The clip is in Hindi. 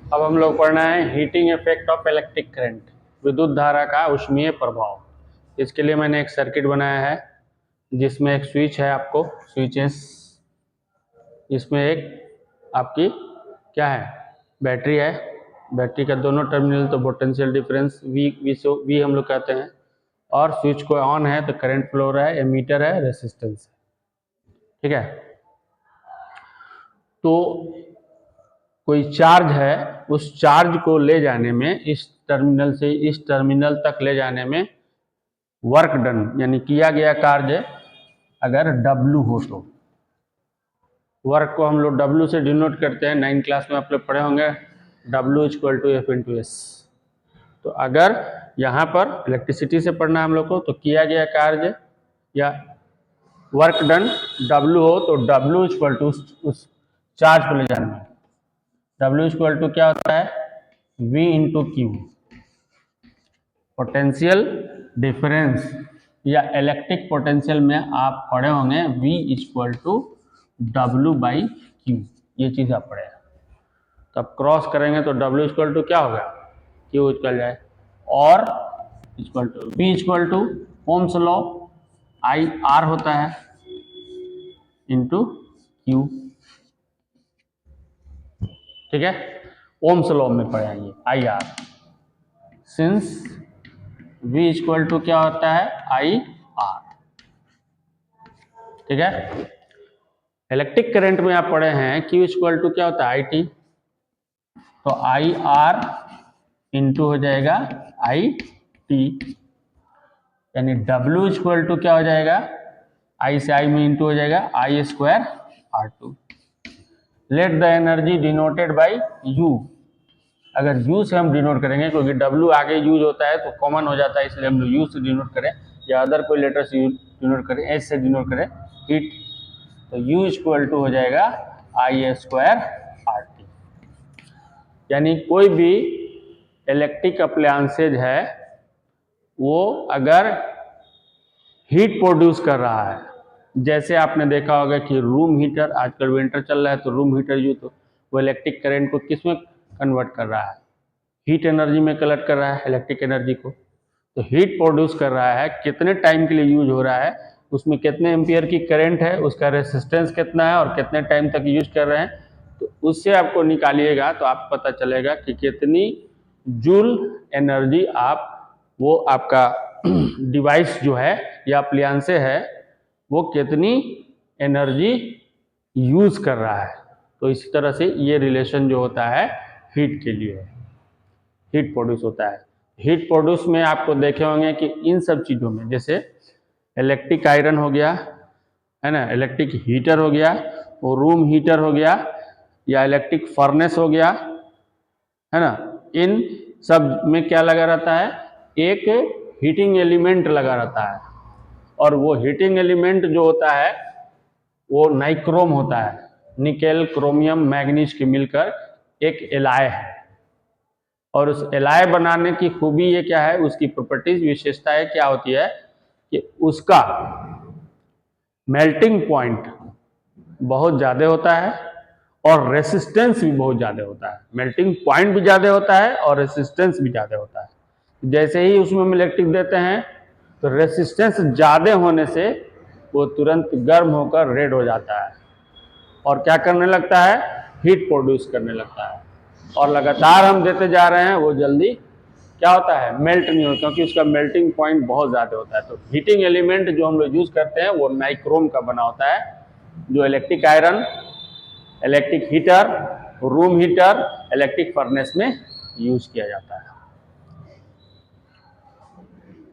अब हम लोग पढ़ना है heating effect of electric current, विद्युत धारा का ऊष्मीय प्रभाव। इसके लिए मैंने एक सर्किट बनाया है जिसमें एक स्विच है, आपको स्विचेस, इसमें एक आपकी क्या है, बैटरी है। बैटरी का दोनों टर्मिनल तो पोटेंशियल डिफरेंस वी हम लोग कहते हैं, और स्विच को ऑन है तो करंट फ्लो हो रहा है, एमीटर है, रेसिस्टेंस है। ठीक है, तो कोई चार्ज है, उस चार्ज को ले जाने में, इस टर्मिनल से इस टर्मिनल तक ले जाने में वर्क डन यानी किया गया कार्य अगर W हो तो, वर्क को हम लोग W से डिनोट करते हैं, 9 क्लास में आप लोग पढ़े होंगे, W = F × S। तो अगर यहाँ पर इलेक्ट्रिसिटी से पढ़ना हम लोग को, तो किया गया कार्य या वर्क डन W हो तो W = उस चार्ज को ले जाने में, W = क्या होता है, V × Q, पोटेंशियल डिफरेंस या इलेक्ट्रिक पोटेंशियल में आप पढ़े होंगे V = W/Q, ये चीज़ आप पढ़े। तो अब क्रॉस करेंगे तो W = क्या होगा, Q निकल जाए, और V = ओम्स लॉ, IR होता है × Q। ठीक है, ओम्स लॉ में पढ़ेंगे IR, सिंस V = क्या होता है, IR। ठीक है, इलेक्ट्रिक करंट में आप पढ़े हैं Q = क्या होता है, IT, तो IR × हो जाएगा IT, यानी W = क्या हो जाएगा, I से I में इंटू हो जाएगा I²R2। Let the energy denoted by U, अगर U से हम डिनोट करेंगे, क्योंकि W आगे यूज होता है तो कॉमन हो जाता है, इसलिए हम लोग U से डिनोट करें, या अदर कोई लेटर से डिनोट करें, S से डिनोट करें, हीट, तो U = हो जाएगा I²RT। यानी कोई भी इलेक्ट्रिक अप्लायंसेज है, वो अगर हीट प्रोड्यूस कर रहा है, जैसे आपने देखा होगा कि रूम हीटर, आजकल विंटर चल रहा है तो रूम हीटर यूज, तो वो इलेक्ट्रिक करंट को किस में कन्वर्ट कर रहा है, हीट एनर्जी में कन्वर्ट कर रहा है, इलेक्ट्रिक एनर्जी को। तो हीट प्रोड्यूस कर रहा है, कितने टाइम के लिए यूज हो रहा है, उसमें कितने एम्पियर की करंट है, उसका रेसिस्टेंस कितना है, और कितने टाइम तक यूज कर रहे हैं, तो उससे आपको निकालिएगा तो आपको पता चलेगा कि कितनी जूल एनर्जी आप, वो आपका डिवाइस जो है या अप्लायंसे है, वो कितनी एनर्जी यूज कर रहा है। तो इसी तरह से ये रिलेशन जो होता है हीट के लिए, हीट प्रोड्यूस होता है। हीट प्रोड्यूस में आपको देखे होंगे कि इन सब चीज़ों में, जैसे इलेक्ट्रिक आयरन हो गया है ना, इलेक्ट्रिक हीटर हो गया, वो रूम हीटर हो गया, या इलेक्ट्रिक फर्नेस हो गया, है ना, इन सब में क्या लगा रहता है, एक हीटिंग एलिमेंट लगा रहता है, और वो हीटिंग एलिमेंट जो होता है वो नाइक्रोम होता है, निकेल क्रोमियम मैग्नीज के मिलकर एक एलॉय है। और उस एलॉय बनाने की खूबी ये क्या है, उसकी प्रॉपर्टीज, विशेषताएं क्या होती है कि उसका मेल्टिंग पॉइंट बहुत ज़्यादा होता है और रेसिस्टेंस भी बहुत ज़्यादा होता है। मेल्टिंग पॉइंट भी ज़्यादा होता है और रेसिस्टेंस भी ज़्यादा होता है। जैसे ही उसमें हम इलेक्ट्रिक देते हैं तो रेसिस्टेंस ज़्यादा होने से वो तुरंत गर्म होकर रेड हो जाता है, और क्या करने लगता है, हीट प्रोड्यूस करने लगता है, और लगातार हम देते जा रहे हैं, वो जल्दी क्या होता है, मेल्ट नहीं होता, क्योंकि उसका मेल्टिंग पॉइंट बहुत ज़्यादा होता है। तो हीटिंग एलिमेंट जो हम लोग यूज़ करते हैं वो नाइक्रोम का बना होता है, जो electric iron, electric heater, room heater, electric furnace में यूज किया जाता है।